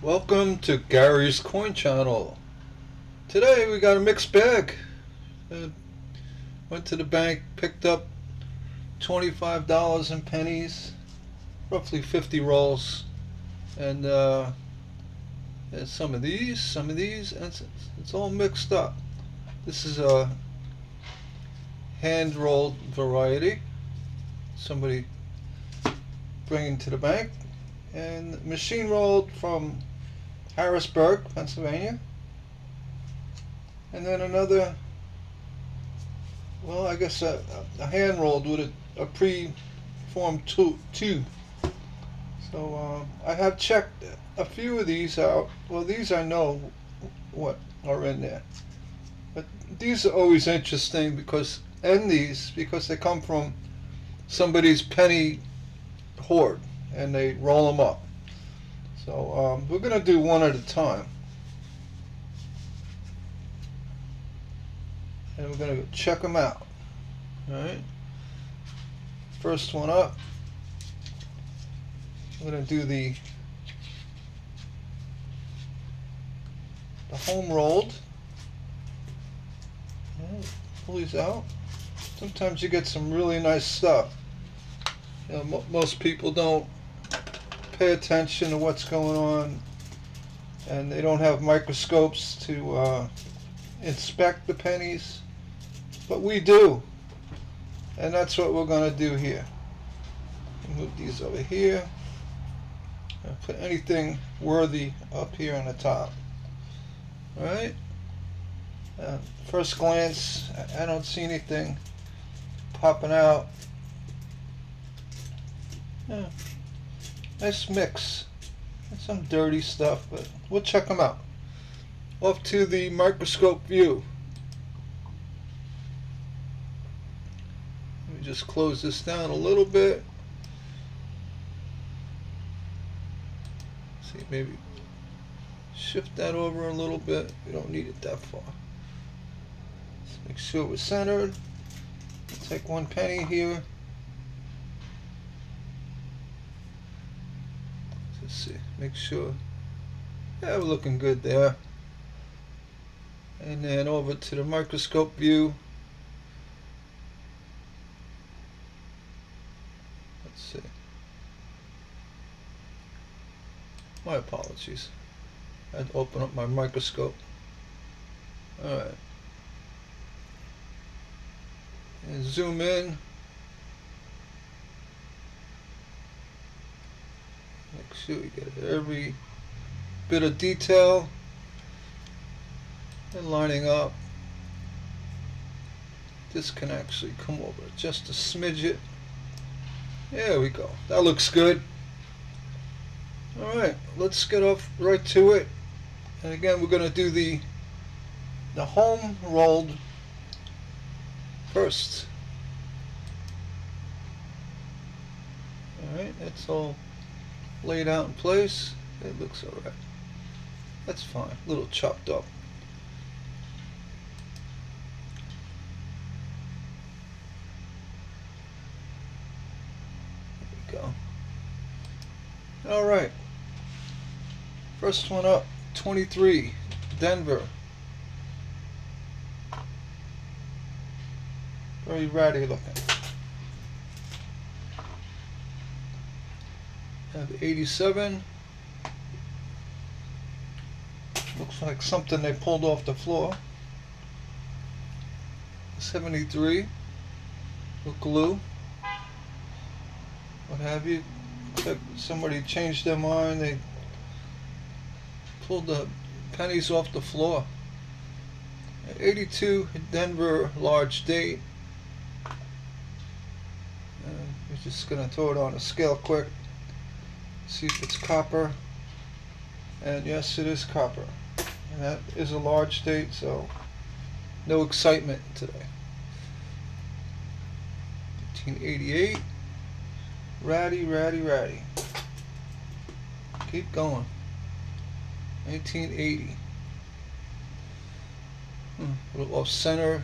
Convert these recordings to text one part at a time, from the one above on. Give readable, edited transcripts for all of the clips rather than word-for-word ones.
Welcome to Gary's Coin Channel. Today we got a mixed bag. Uh, Went to the bank, picked up $25 in pennies, roughly 50 rolls, and there's some of these, and it's all mixed up. This is a hand rolled variety. Somebody bringing to the bank, and machine rolled from Harrisburg, Pennsylvania. And then another, well, I guess a hand rolled with a pre-formed tube. So I have checked a few of these out. Well, these I know what are in there, but these are always interesting because they come from somebody's penny hoard and they roll them up. So we're gonna do one at a time, and we're gonna check them out. All right. First one up. I'm gonna do the home rolled. Pull these out. Sometimes you get some really nice stuff. You know, most people don't pay attention to what's going on, and they don't have microscopes to inspect the pennies, but we do, and that's what we're going to do here. Move these over here and put anything worthy up here on the top. All right. First glance, I don't see anything popping out. Yeah, nice mix. Some dirty stuff, but we'll check them out. Off to the microscope view. Let me just close this down a little bit. See, maybe shift that over a little bit. We don't need it that far. Let's make sure we're centered. Take one penny here. Let's see, make sure. Yeah, we're looking good there. And then over to the microscope view. Let's see. My apologies. I had to open up my microscope. Alright. And zoom in. Make sure we get every bit of detail and lining up. This can actually come over just a smidget. There we go. That looks good. Alright, let's get off right to it. And again, we're going to do the home rolled first. Alright, that's all laid out in place. It looks alright. That's fine. A little chopped up. There we go. Alright. First one up, 23, Denver. Very ratty looking. Have 87. Looks like something they pulled off the floor. 73. With glue. What have you. Except somebody changed their mind. They pulled the pennies off the floor. 82, Denver, large date. We're just going to throw it on a scale quick. See if it's copper. And yes, it is copper. And that is a large date, so no excitement today. 1988. Ratty. Keep going. 1980. A little off center.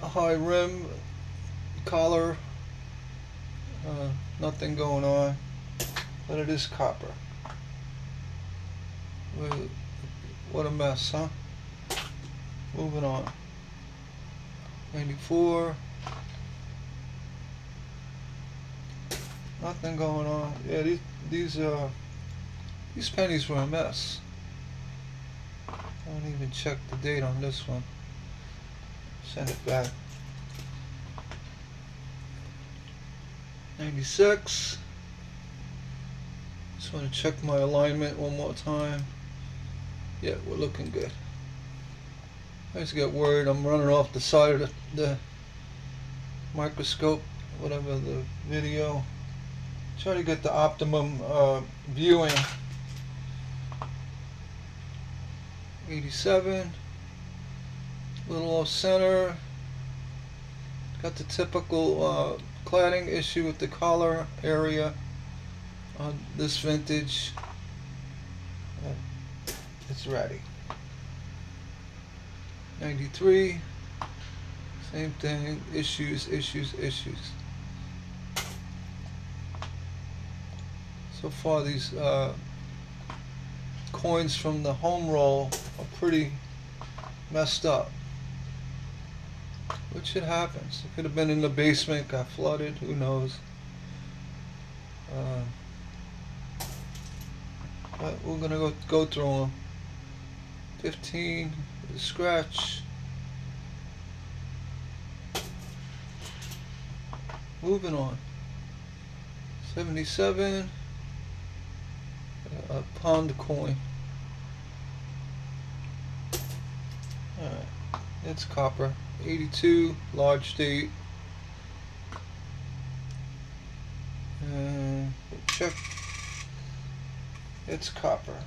A high rim, collar, Nothing going on, but it is copper. What a mess, huh? Moving on. 94. Nothing going on. Yeah, these pennies were a mess. I don't even check the date on this one. Send it back. 96. Just want to check my alignment one more time. Yeah, we're looking good. I just get worried I'm running off the side of the microscope, whatever the video. Try to get the optimum viewing. 87. Little off center. Got the typical cladding issue with the collar area on this vintage. It's ready. 93. Same thing. Issues. So far, these coins from the home roll are pretty messed up. Which it happens. It could have been in the basement, got flooded, who knows. But we're gonna go through them. 15, the scratch. Moving on. 77, a pound coin. Alright, it's copper. 82, large date. And check. It's copper.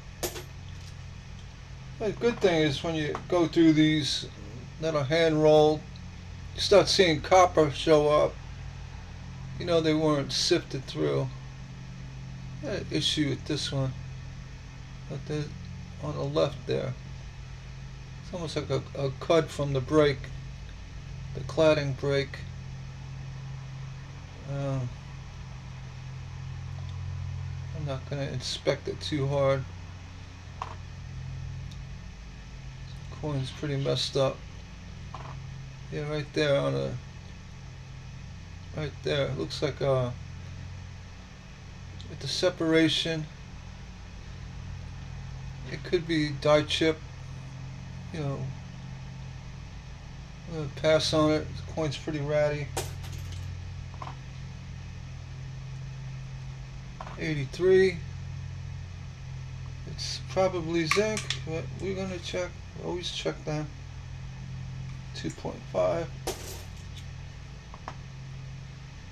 The good thing is when you go through these that are hand rolled, you start seeing copper show up. You know they weren't sifted through. Issue with this one. But on the left there. It's almost like a cut from the break. The cladding break. I'm not going to inspect it too hard. Coin's pretty messed up. Yeah, right there on a. Right there, it looks like with the separation. It could be die chip. You know. I'm gonna pass on it. The coin's pretty ratty. 83. It's probably zinc, but we're gonna check. Always check that. 2.5.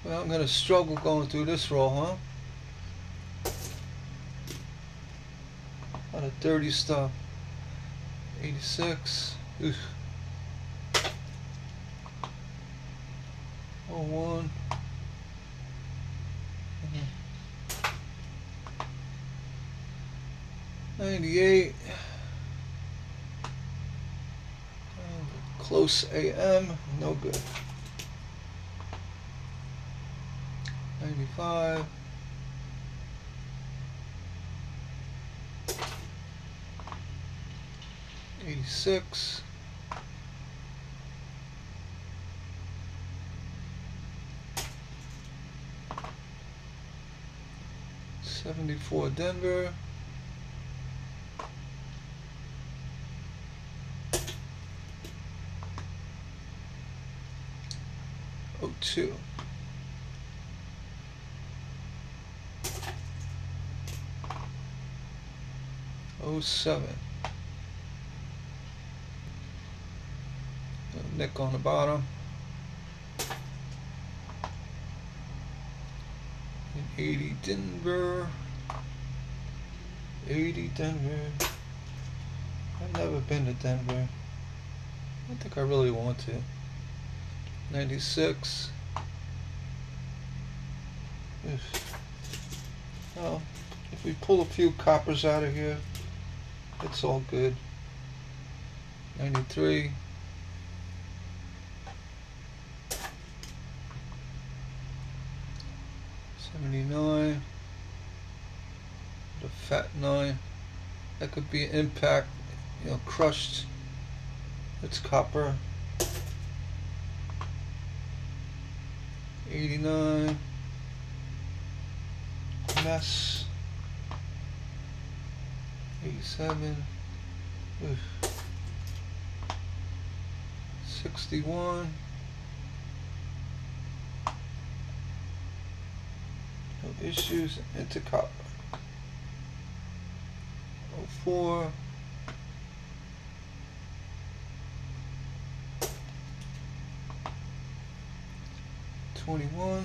Well, I'm gonna struggle going through this roll, huh? A lot of dirty stuff. 86. Oof. 01. 98. Close AM, no good. 95. 86. 74 Denver. 02. 07. A nick on the bottom. And 80 Denver. 80 Denver. I've never been to Denver. I don't think I really want to. 96. Well, if we pull a few coppers out of here, it's all good. 93. 79. The fat 9. That could be an impact, crushed. It's copper. 89. Mess. 87. Oof. 61. No issues. Into copper. 04. 21.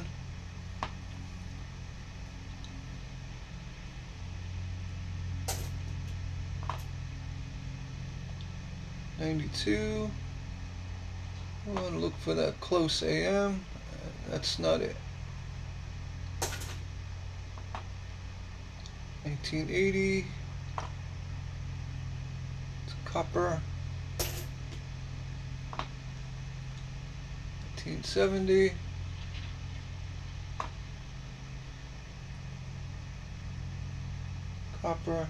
92. I want to look for that close AM. That's not it. 1980. It's copper. 1970. Copper.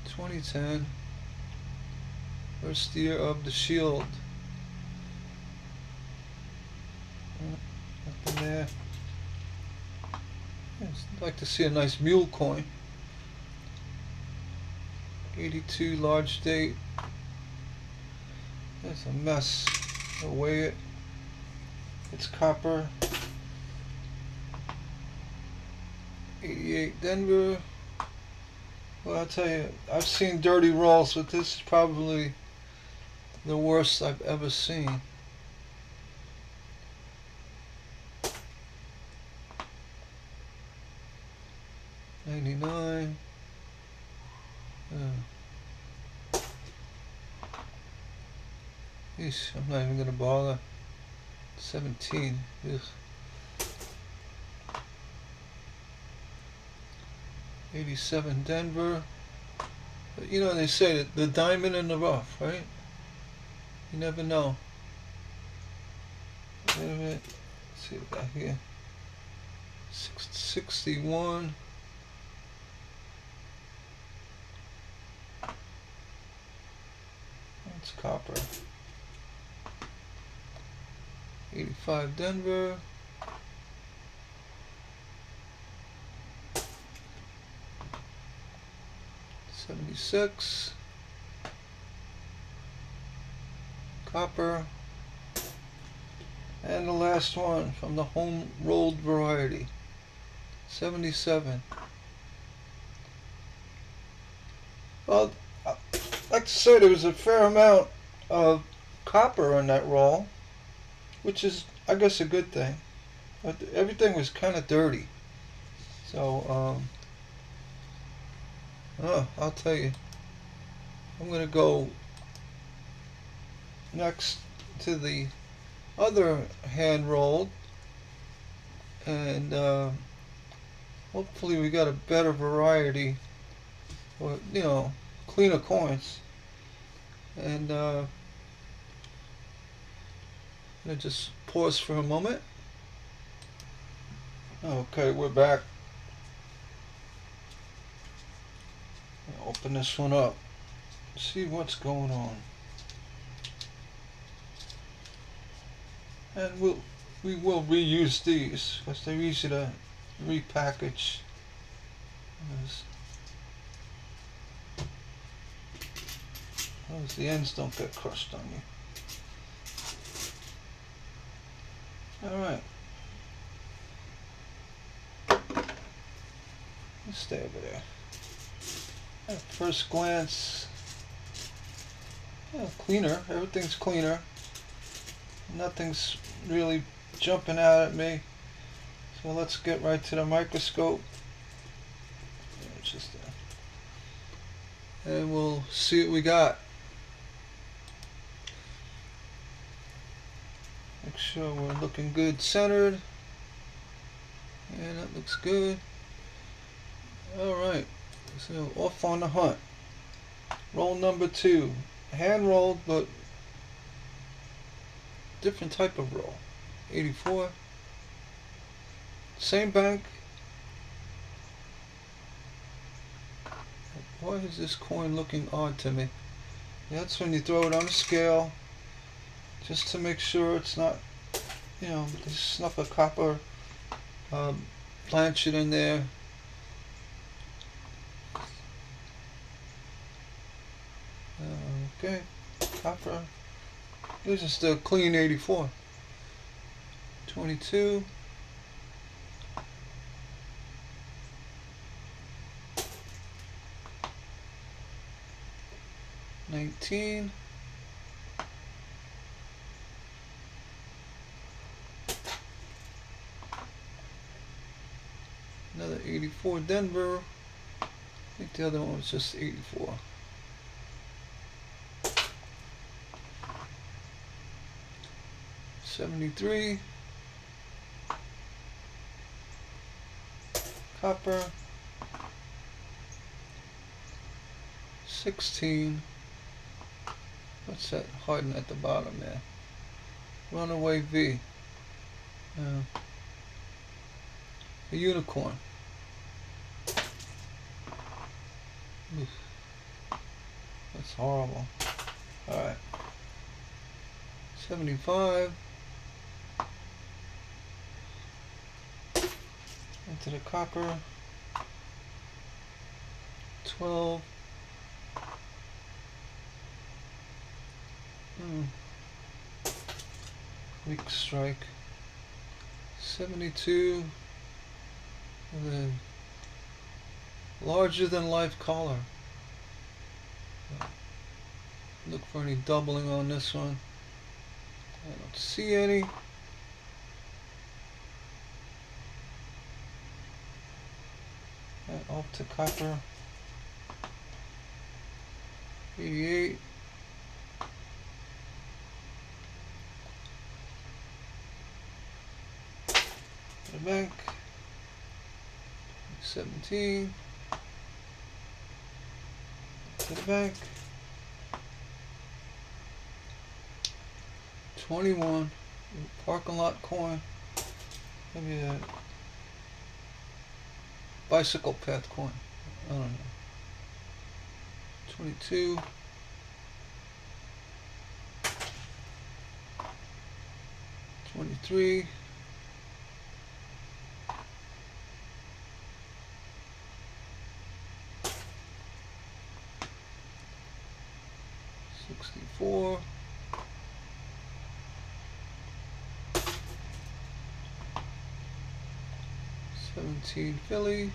2010. First year of the shield. Nothing there. I'd like to see a nice mule coin. 82 large date. That's a mess. I'll weigh it. It's copper. 88 Denver. Well, I'll tell you, I've seen dirty rolls, but this is probably the worst I've ever seen. $99. Yeesh, I'm not even gonna bother. 17. Ugh. 87 Denver. But they say that the diamond in the rough, right? You never know. Wait a minute. Let's see what I got here. 61. That's copper. 85 Denver. 76. Copper. And the last one from the home rolled variety. 77. Well, I'd like to say there was a fair amount of copper in that roll, which is, I guess, a good thing. But everything was kind of dirty. So, I'll tell you. I'm going to go next to the other hand rolled, and hopefully we got a better variety, or cleaner coins. And I'm gonna just pause for a moment. Okay, we're back. Open this one up, see what's going on, and we will reuse these because they're easy to repackage. As the ends don't get crushed on you. All right, let's stay over there. At first glance, cleaner. Everything's cleaner. Nothing's really jumping out at me. So let's get right to the microscope. And we'll see what we got. Make sure we're looking good centered. And that looks good. Alright. So off on the hunt. Roll number 2. Hand rolled, but different type of roll. 84. Same bank. Why is this coin looking odd to me? That's when you throw it on the scale, just to make sure it's not, you know, just snuff a copper planchet in there. Okay, copper. This is the clean 84. 22. 19. Another 84 Denver. I think the other one was just 84. 73. Copper. 16. What's that hiding at the bottom there? Runaway V. A unicorn. Oof. That's horrible. Alright. 75. Into the copper. 12. Weak strike. 72. With a larger than life collar. Look for any doubling on this one. I don't see any. Off to copper. 88. The bank. 17. To the bank. 21. Parking lot coin. Maybe a bicycle path coin. I don't know. 22. 23. 64. 17 Philly.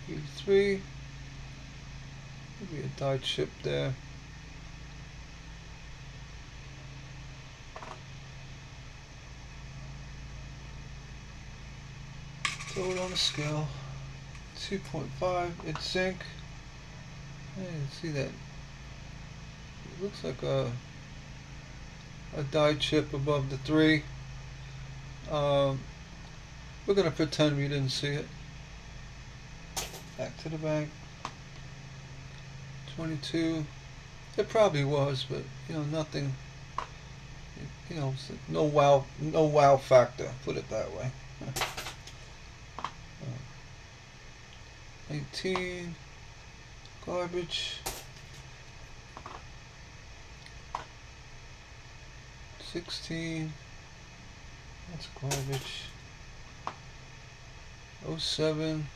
83. Maybe a die chip there. Throw it on the scale. 2.5. It's zinc. I didn't see that. It looks like a die chip above the 3. We're gonna pretend we didn't see it. Back to the bank. 22. It probably was, but you know, nothing. You know, no wow factor. Put it that way. 18. Garbage. 16. That's garbage. 07.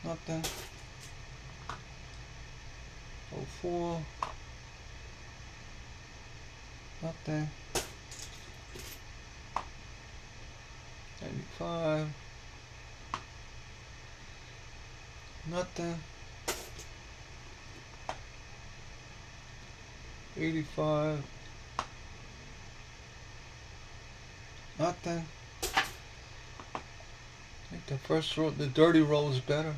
Nothing. 04. Nothing. 95. Nothing. 85. Nothing. I think the first roll, the dirty roll is better.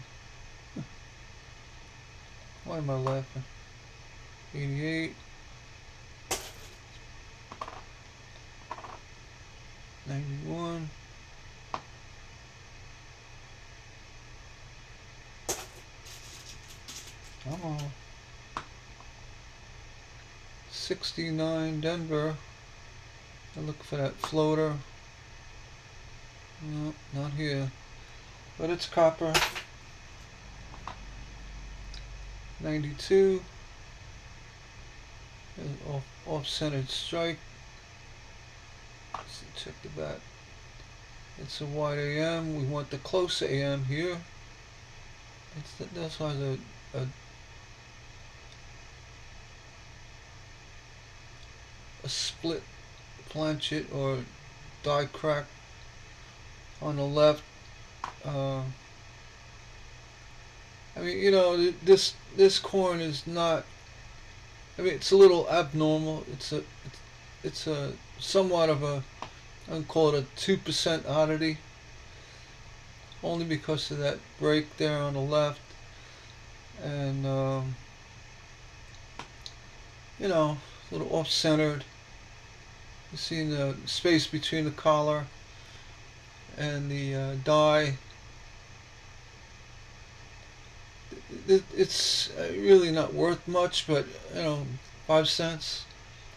Why am I laughing? 88. 91. 1. Come on. 69 Denver. I look for that floater. No, not here. But it's copper. 92. Off-centered strike. Let's check the back. It's a wide AM. We want the close AM here. That's why a split planchet or die crack on the left. I mean, you know, this corn is not. I mean, it's a little abnormal. It's a somewhat of a, I'd call it a 2% oddity. Only because of that break there on the left, and you know, a little off-centered. You see the space between the collar and the die. It's really not worth much, but you know, 5 cents.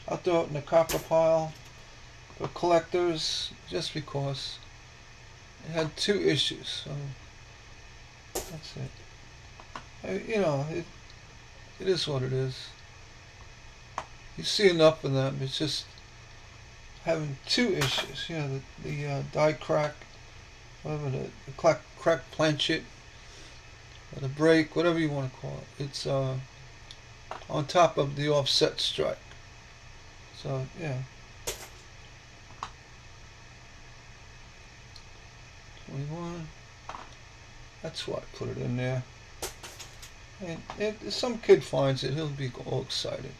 I'll throw it in the copper pile for collectors just because it had 2 issues. So that's it. You know, it is what it is. You see enough of them. It's just having 2 issues. You know, the die crack, whatever the crack planchet, or the break, whatever you want to call it. It's on top of the offset strike. So yeah. 21. That's why I put it in there. And if some kid finds it, he'll be all excited.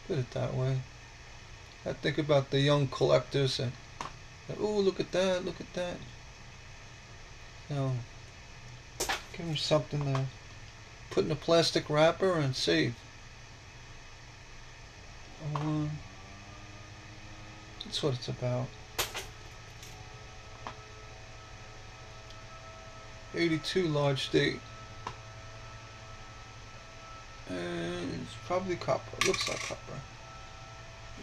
Put it that way. I think about the young collectors and, oh, look at that, look at that. You know, give them something to put in a plastic wrapper and save. That's what it's about. 82 large date. And it's probably copper. It looks like copper.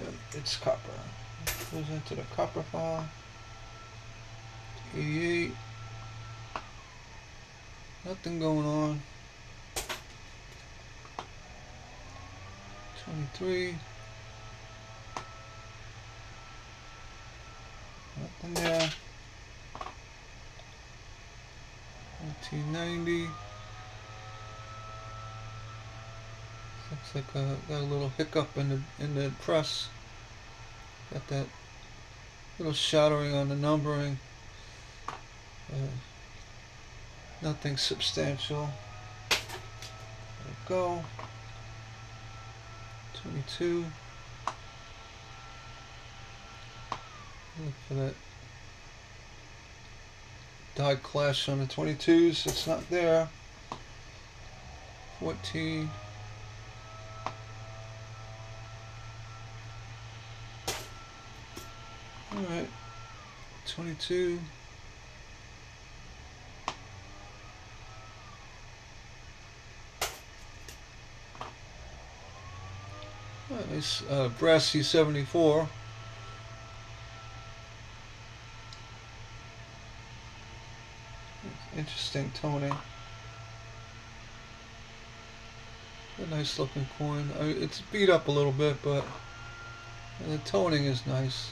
Yeah, it's copper. Goes into the copper file. 88. Nothing going on. 23. Nothing there. 1990. Looks like got a little hiccup in the press. Got that little shattering on the numbering. Nothing substantial. Let it go. 22. Look for that die clash on the 22s. It's not there. 14. Alright. 22. Nice brassy 74. Interesting toning. A nice looking coin. It's beat up a little bit, but the toning is nice.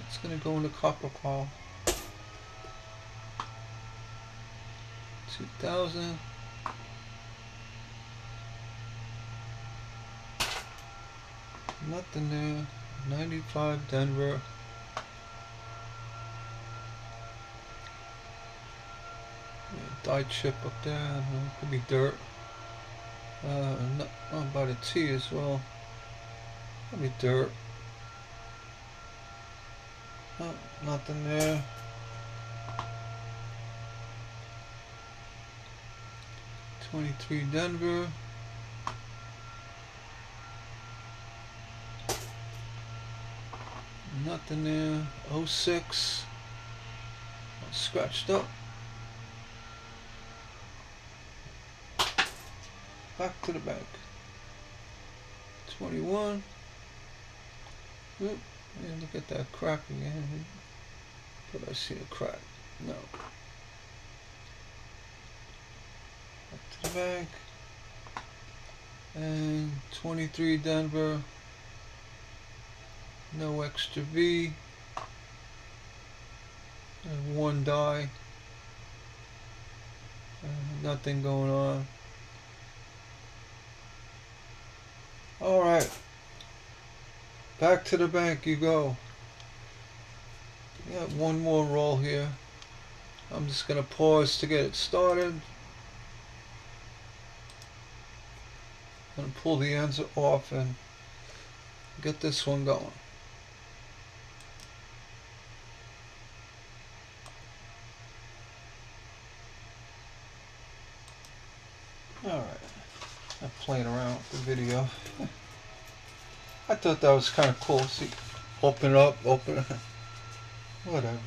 It's going to go in the copper pile. 2000. Nothing there. 95 Denver. Die chip up there. I don't know, could be dirt. Not by the T as well. Could be dirt. Oh, nothing there. 23 Denver. Nothing there. 06. Scratched up. Back to the bank. 21. Oop. And look at that crack again. But I see a crack. No. Back to the bank. And 23 Denver. No extra V. And one die. Nothing going on. Alright. Back to the bank you go. Got one more roll here. I'm just going to pause to get it started. I'm going to pull the ends off and get this one going. Alright. I'm playing around with the video. I thought that was kind of cool. See, open it up, open it. Whatever.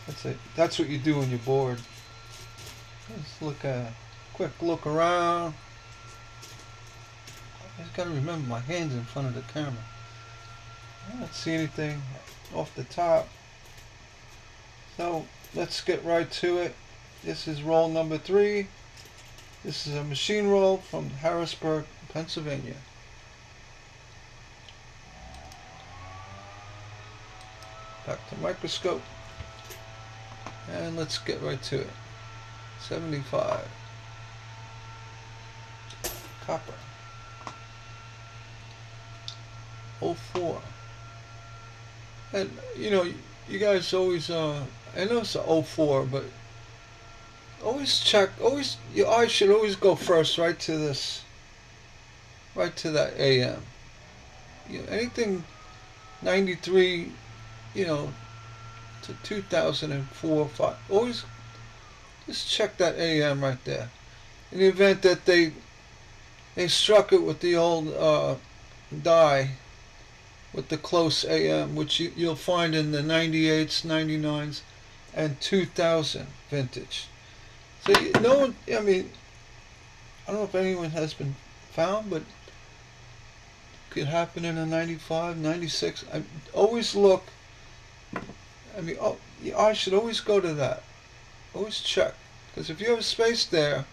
That's it. That's what you do when you're bored. Just look at quick look around. I just gotta remember my hands in front of the camera. I don't see anything off the top. So let's get right to it. This is roll number 3. This is a machine roll from Harrisburg, Pennsylvania. Back to microscope. And let's get right to it. 75. Copper. 04. And you know, you guys always I know it's a 04, but always check, your eye should always go first right to this, right to that AM. You know, anything 93, you know, to 2004, 5, always just check that AM right there. In the event that they struck it with the old die with the close AM, which you'll find in the 98s, 99s, and 2000 vintage. So no one, I mean, I don't know if anyone has been found, but it could happen in a 95, 96. I always look, I mean, your eye should always go to that. Always check. Because if you have space there,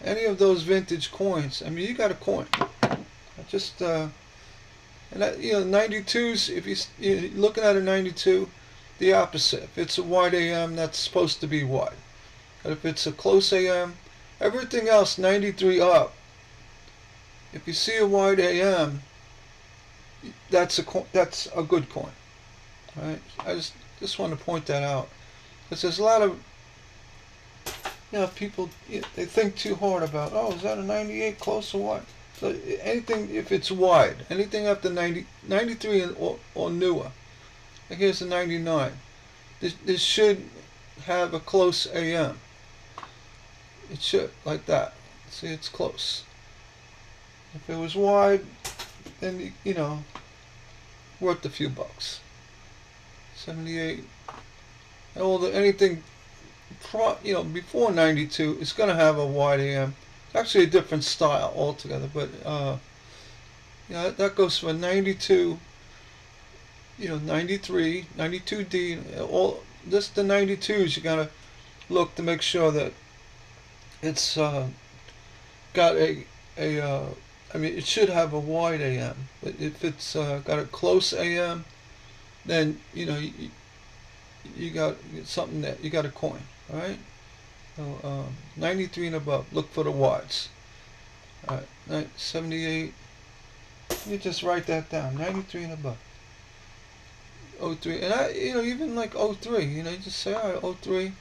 any of those vintage coins, I mean, you got a coin. Just, and that, you know, 92s, if you're looking at a 92, the opposite. If it's a wide AM, that's supposed to be wide. But if it's a close AM, everything else 93 up. If you see a wide AM, that's a good coin. All right? I just want to point that out, because there's a lot of, you know, people, they think too hard about, oh, is that a 98 close or what? So anything, if it's wide, anything up to 93 or newer. Like here's a 99. This should have a close AM. It should, like that. See, it's close. If it was wide, then, you know, worth a few bucks. 78. Anything, you know, before 92, it's going to have a wide AM. It's actually a different style altogether, but, yeah, that goes for 92, you know, 93, 92D, all, just the 92s, you got to look to make sure that it's got I mean, it should have a wide AM, but if it's got a close AM, then, you know, you got something that you got a coin. All right, so 93 and above, look for the wides. All right, 78, you just write that down, 93 and above. 03, and you know, even like 03, you know, you just say, all right, 03.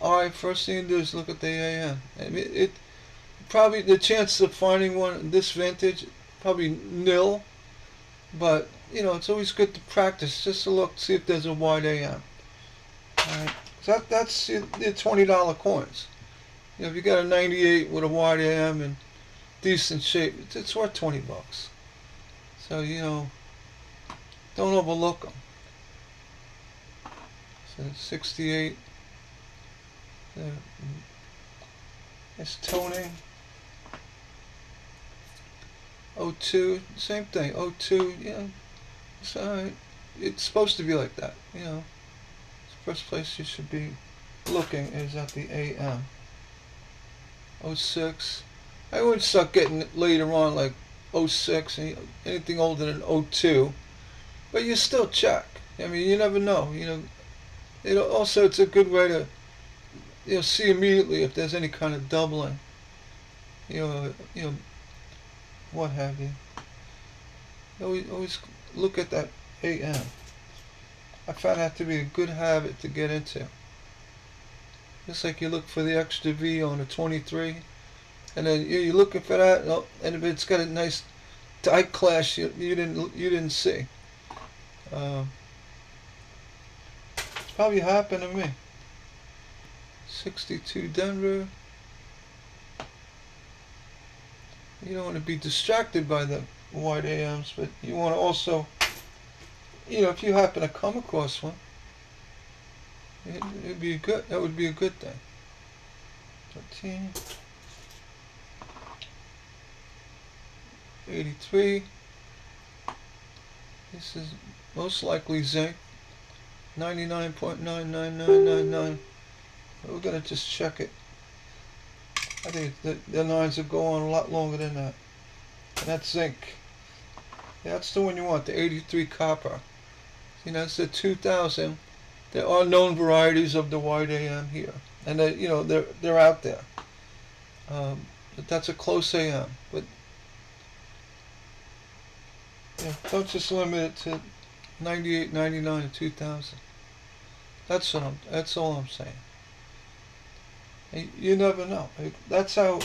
All right, first thing you do is look at the AM. I mean, it probably, the chances of finding one in this vintage, probably nil, but, you know, it's always good to practice, just to look, see if there's a wide AM. All right, so that's your $20 coins. You know, if you got a 98 with a wide AM and decent shape, it's worth 20 bucks. So, you know, Don't overlook them. So 68. It's toning. 02, same thing. 02, yeah, it's alright. It's supposed to be like that, you know. The first place you should be looking is at the AM. 06. I would start getting it later on, like 06, anything older than 02. But you still check. I mean, you never know. You know, also it's a good way to, see immediately if there's any kind of doubling. You know, what have you. Always look at that AM. I found that to be a good habit to get into. Just like you look for the extra V on a 23, and then you're looking for that, and if it's got a nice tight clash you didn't see. It's probably happened to me. 62 Denver. You don't want to be distracted by the wide AMs, but you want to also, if you happen to come across one, it'd be good. That would be a good thing. 13, 83. This is most likely zinc. 99.99999. We're gonna just check it. I think the lines will go on a lot longer than that. And that's zinc. Yeah, that's the one you want, the 83 copper. See, that's the 2000. There are known varieties of the wide AM here, and they're out there. But that's a close AM. But don't just limit it to 98, 99, and 2000. That's all I'm saying. You never know. That's how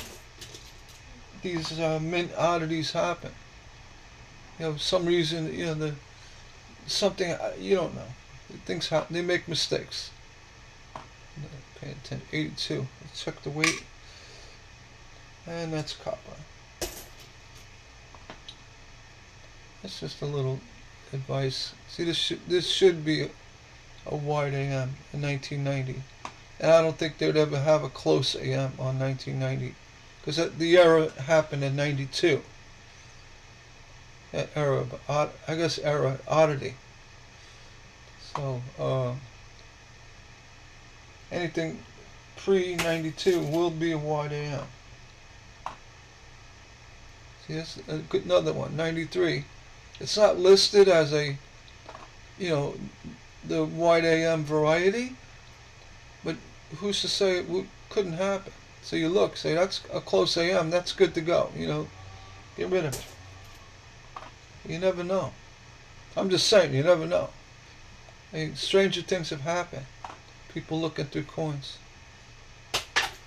these mint oddities happen. Some reason, something you don't know. Things happen. They make mistakes. Pay attention. 82. Let's check the weight, and that's copper. That's just a little advice. See, this should be a wide AM in 1990. And I don't think they'd ever have a close AM on 1990, because the era happened in 92. That era, I guess era oddity. So anything pre-92 will be a wide AM. See, that's another one. 93. It's not listed as a, the wide AM variety, but who's to say it couldn't happen? So you look, say that's a close AM, that's good to go, get rid of it. You never know. I'm just saying, you never know. I mean, stranger things have happened. People looking through coins.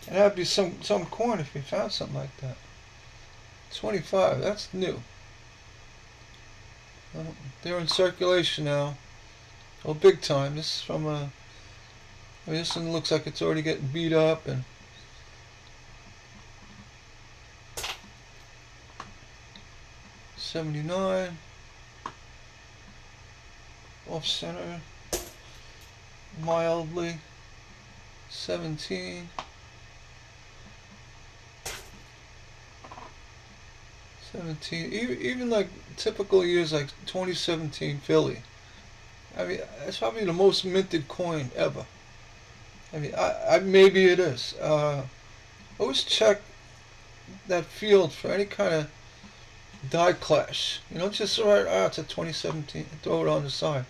And that'd be some coin if you found something like that. 25, that's new. They're in circulation now. Oh, big time. This is from this one looks like it's already getting beat up, and $79 off center mildly. 17. 17. Even like typical years like 2017 Philly. I mean, it's probably the most minted coin ever. I mean, maybe it is. Always check that field for any kind of die clash. Just right out to 2017 and throw it on the side.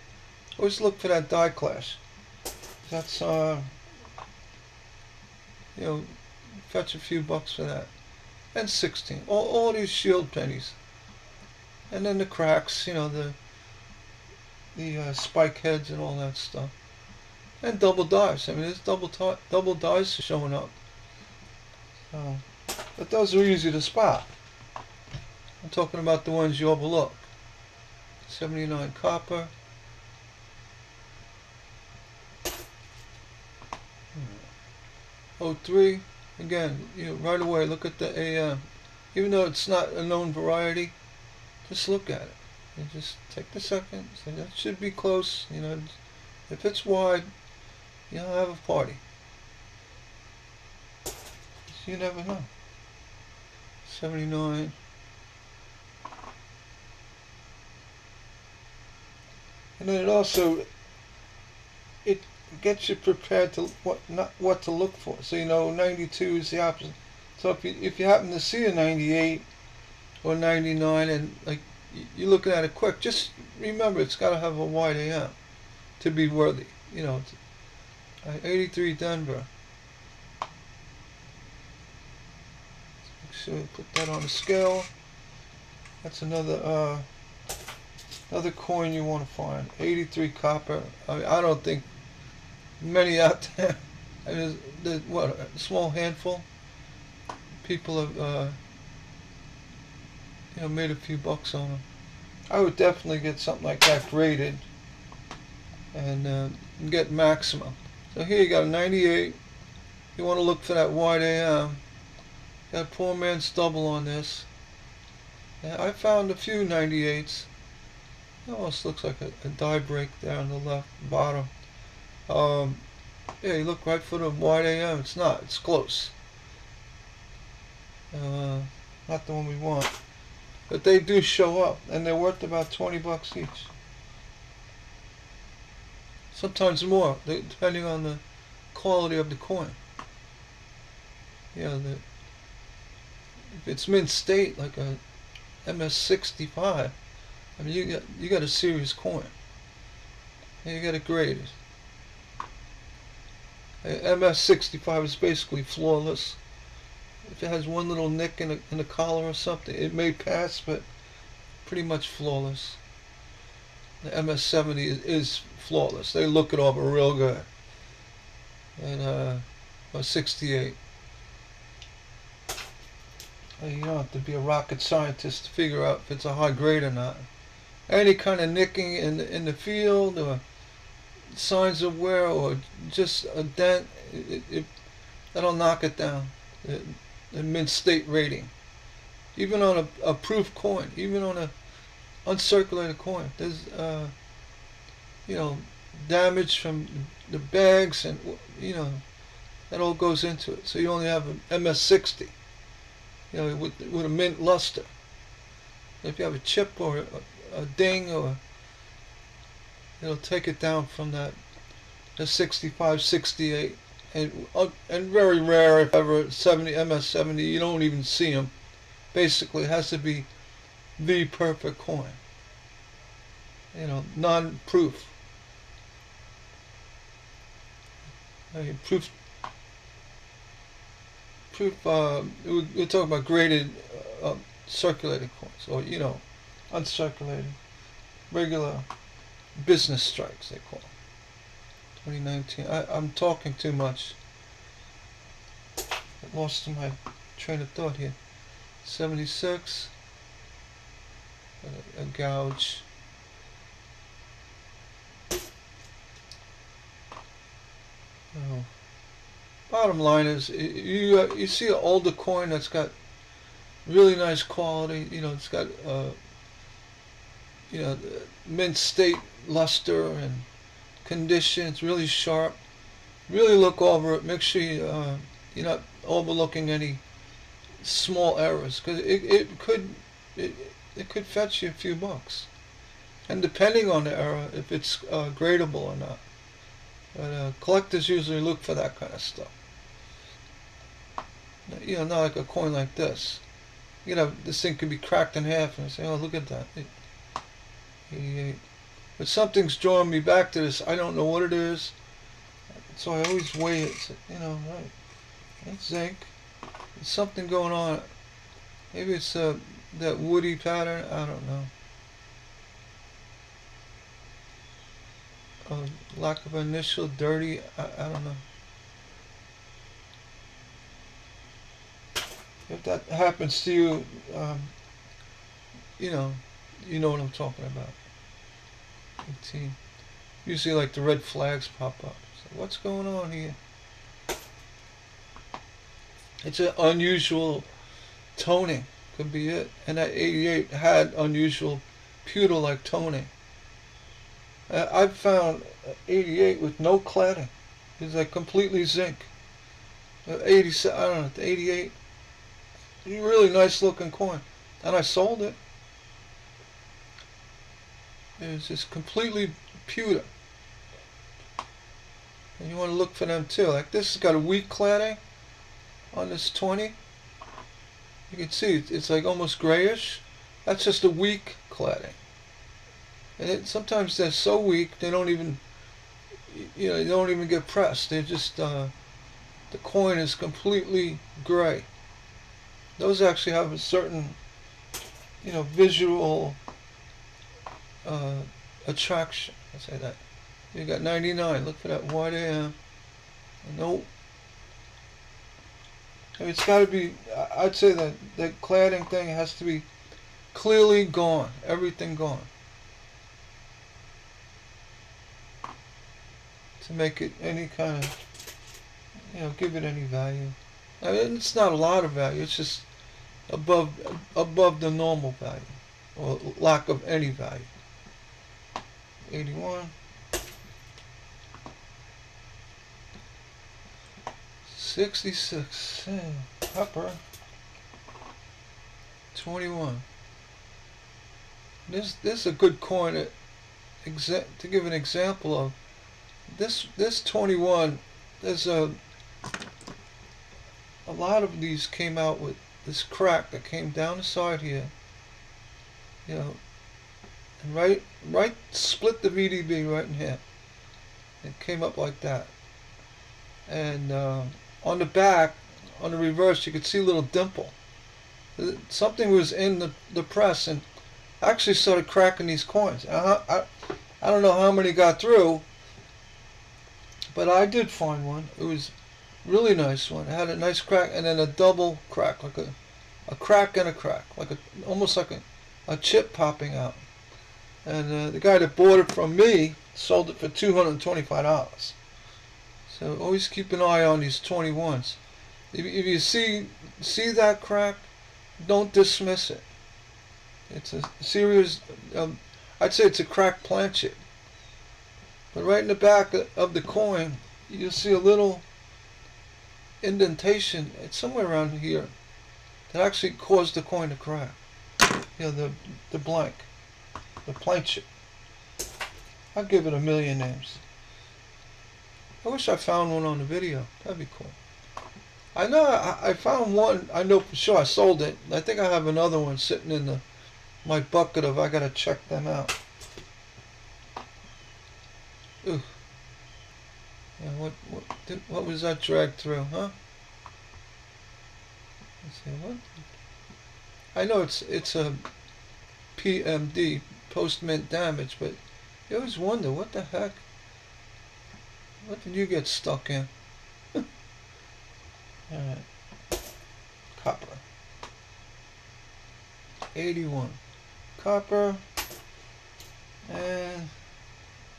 Always look for that die clash. That's fetch a few bucks for that. And 16. All these shield pennies. And then the cracks. The spike heads and all that stuff. And double dives. I mean, there's double dives showing up. But those are easy to spot. I'm talking about the ones you overlook. 79 copper. 03. Again, right away look at the AM. Even though it's not a known variety, just look at it. You just take the second. So that should be close. You know, if it's wide, you know, have a party. You never know. 79. And then it gets you prepared to what to look for. So you know 92 is the opposite. So if you happen to see a 98 or 99 and like you're looking at it quick, just remember it's got to have a wide AM to be worthy. You know, 83 Denver. Make sure we put that on the scale. That's another coin you want to find. 83 copper. I mean, I don't think many out there. I mean, there's what, a small handful. People have you know, made a few bucks on them. I would definitely get something like that graded and get maximum. So here you got a 98. You want to look for that wide AM. Got a poor man's double on this. And I found a few 98s. It almost looks like a die break there on the left bottom. Yeah, you look right for the wide AM. It's not. It's close. Not the one we want. But they do show up, and they're worth about 20 bucks each. Sometimes more, depending on the quality of the coin. Yeah, if it's mint state, like a MS65, I mean, you got a serious coin. And you got to grade it. MS65 is basically flawless. If it has one little nick in the collar or something, it may pass, but pretty much flawless. The MS70 is flawless. They look it over real good. And 68. You don't have to be a rocket scientist to figure out if it's a high grade or not. Any kind of nicking in the field or signs of wear or just a dent, that'll knock it down. The mint state rating. Even on a proof coin, even on a uncirculated coin, there's you know, damage from the bags and you know, that all goes into it. So you only have an MS60, you know, with a mint luster. If you have a chip or a ding, or it'll take it down from the 65, 68. And very rare, if ever, MS70, you don't even see them. Basically, it has to be the perfect coin. You know, non-proof. I mean, proof. We're talking about graded, circulated coins, or you know, uncirculated, regular business strikes they call them. 2019. I'm talking too much. I lost my train of thought here. 76. A gouge. Oh. Bottom line is, you see an older coin that's got really nice quality. You know, it's got you know, mint state luster and condition. It's really sharp. Really look over it. Make sure you're not overlooking any small errors, because it could fetch you a few bucks, and depending on the error, if it's gradable or not. But collectors usually look for that kind of stuff. You know, not like a coin like this. You know, this thing could be cracked in half, and I say, "Oh, look at that." 88. But something's drawing me back to this. I don't know what it is, so I always weigh it. You know, right? It's zinc. There's something going on. Maybe it's that woody pattern. I don't know. Lack of initial, dirty. I don't know. If that happens to you, you know what I'm talking about. 18. Usually, like the red flags pop up. So what's going on here? It's an unusual toning. Could be it. And that 88 had unusual pewter like toning. I've found 88 with no cladding. It's like completely zinc. 87, I don't know, 88. Really nice looking coin. And I sold it. It was just completely pewter. And you want to look for them too. Like this has got a weak cladding on this 20. You can see it's like almost grayish. That's just a weak cladding. And sometimes they're so weak they don't even, they don't even get pressed. They're just the coin is completely gray. Those actually have a certain, visual attraction. I'll say that. You got 99. Look for that white AM. Nope. I mean, it's got to be. I'd say that that cladding thing has to be clearly gone. Everything gone. To make it any kind of, give it any value. I mean, it's not a lot of value. It's just above the normal value, or lack of any value. 81. 66. Copper. 21. This is a good coin to give an example of. This 21. There's a lot of these came out with this crack that came down the side here. And right split the VDB right in here. It came up like that. And on the back, on the reverse, you could see a little dimple. Something was in the press and actually started cracking these coins. I don't know how many got through, but I did find one. It was a really nice one. It had a nice crack and then a double crack, like a crack and a crack, almost like a chip popping out. And the guy that bought it from me sold it for $225. So always keep an eye on these 21s. If you see that crack, don't dismiss it. It's a serious, I'd say it's a cracked planchet. But right in the back of the coin, you'll see a little indentation. It's somewhere around here that actually caused the coin to crack. The blank, the planchet. I'll give it a million names. I wish I found one on the video. That'd be cool. I know I found one. I know for sure I sold it. I think I have another one sitting in my bucket of I gotta check them out. Ooh. Yeah, what was that dragged through, huh? Let's see, what? I know it's a PMD, post mint damage, but you always wonder what the heck. What did you get stuck in? Alright. Copper. 81. Copper. And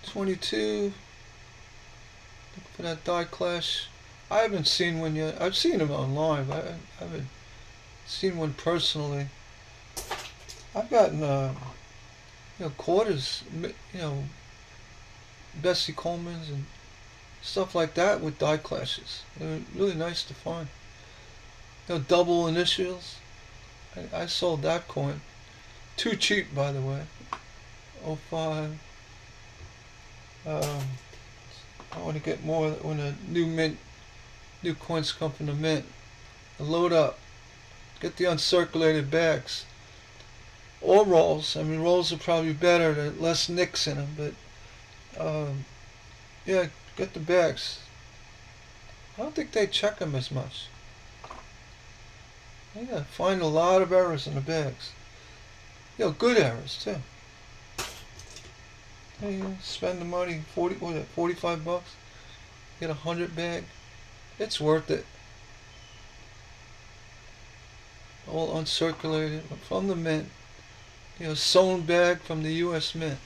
22. Look for that die clash. I haven't seen one yet. I've seen them online, but I haven't seen one personally. I've gotten quarters, Bessie Coleman's and stuff like that with die clashes. They're really nice to find. Double initials. I sold that coin. Too cheap, by the way. 05. I want to get more when a new coins come from the mint. Load up. Get the uncirculated bags. Or rolls. I mean, rolls are probably better. There are less nicks in them, but yeah, get the bags. I don't think they check them as much. Yeah, find a lot of errors in the bags. Good errors too. Spend the money, 45 bucks, get 100 bag. It's worth it. All uncirculated from the mint. Sewn bag from the U.S. Mint.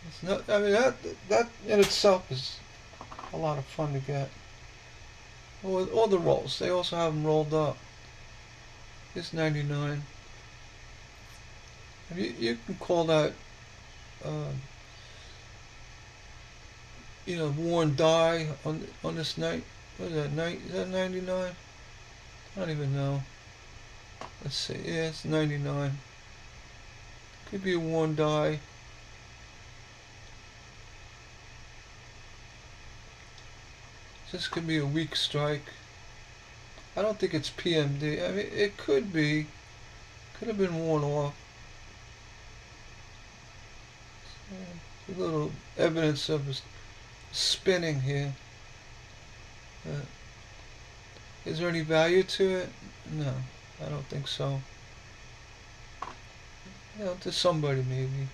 It's not. I mean, that in itself is a lot of fun to get. Or the rolls. They also have them rolled up. It's 99. You can call that, uh, worn dye on this night. What is that? Is that 99? I don't even know. Let's see. Yeah, it's 99. Could be a worn dye. This could be a weak strike. I don't think it's PMD. I mean, it could be. Could have been worn off. So, a little evidence of spinning here. Is there any value to it? No, I don't think so. To somebody maybe.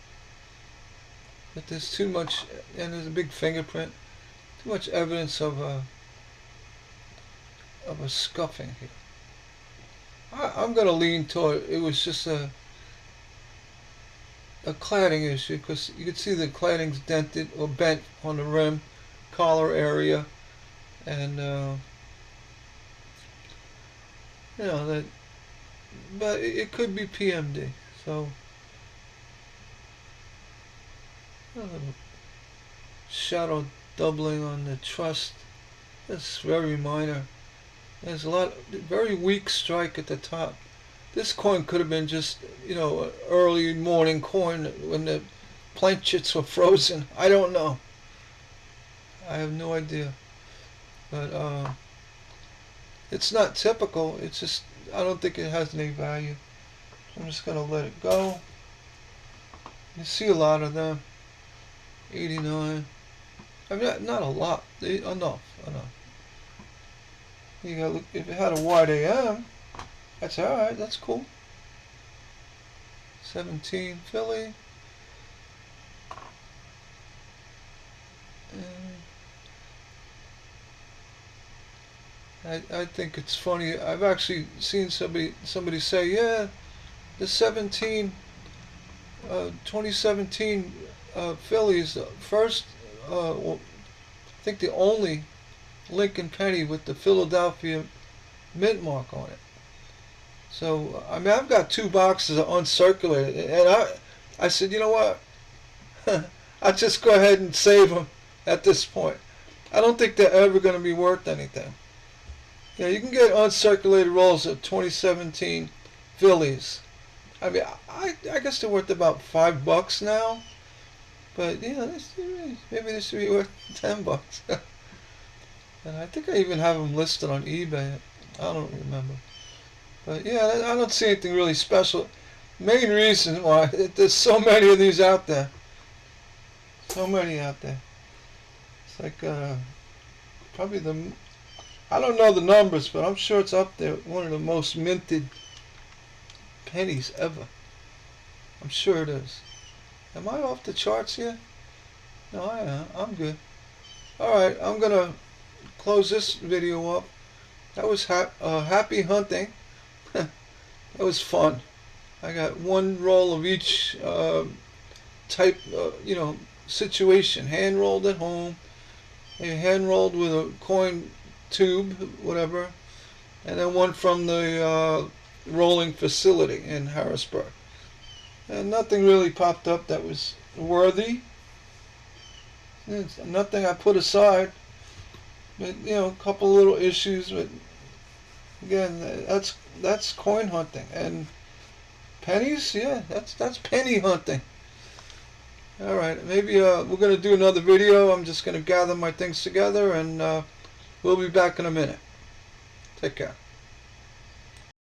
But there's too much, and there's a big fingerprint. Too much evidence of a scuffing here. I'm going to lean toward it was just a cladding issue, because you can see the cladding's dented or bent on the rim, collar area, and that. But it could be PMD. So a little shadow doubling on the truss. That's very minor. There's a very weak strike at the top. This coin could have been just, an early morning coin when the planchets were frozen. I don't know. I have no idea. But it's not typical. It's just, I don't think it has any value. So I'm just going to let it go. You see a lot of them. 89. I mean, not a lot. Enough. You gotta look, if it had a wide AM, that's alright, that's cool. 17 Philly. I think it's funny. I've actually seen somebody say, yeah, the 2017 Phillies first, I think the only Lincoln penny with the Philadelphia mint mark on it. So, I mean, I've got 2 boxes of uncirculated, and I said, you know what? I'll just go ahead and save them at this point. I don't think they're ever going to be worth anything. You can get uncirculated rolls of 2017 Phillies. I mean, I guess they're worth about $5 now, but maybe they should be worth $10. And I think I even have them listed on eBay. I don't remember. But yeah, I don't see anything really special. Main reason why there's so many of these out there. So many out there. It's like probably I don't know the numbers, but I'm sure it's up there. One of the most minted pennies ever. I'm sure it is. Am I off the charts here? No, I am. I'm good. Alright, I'm going to close this video up. That was happy hunting. That was fun. I got 1 roll of each type, situation. Hand rolled at home, hand rolled with a coin tube, whatever, and then 1 from the rolling facility in Harrisburg. And nothing really popped up that was worthy. It's nothing I put aside. But a couple little issues. But again, that's coin hunting, and pennies. Yeah, that's penny hunting. All right, maybe we're gonna do another video. I'm just gonna gather my things together, and we'll be back in a minute. Take care.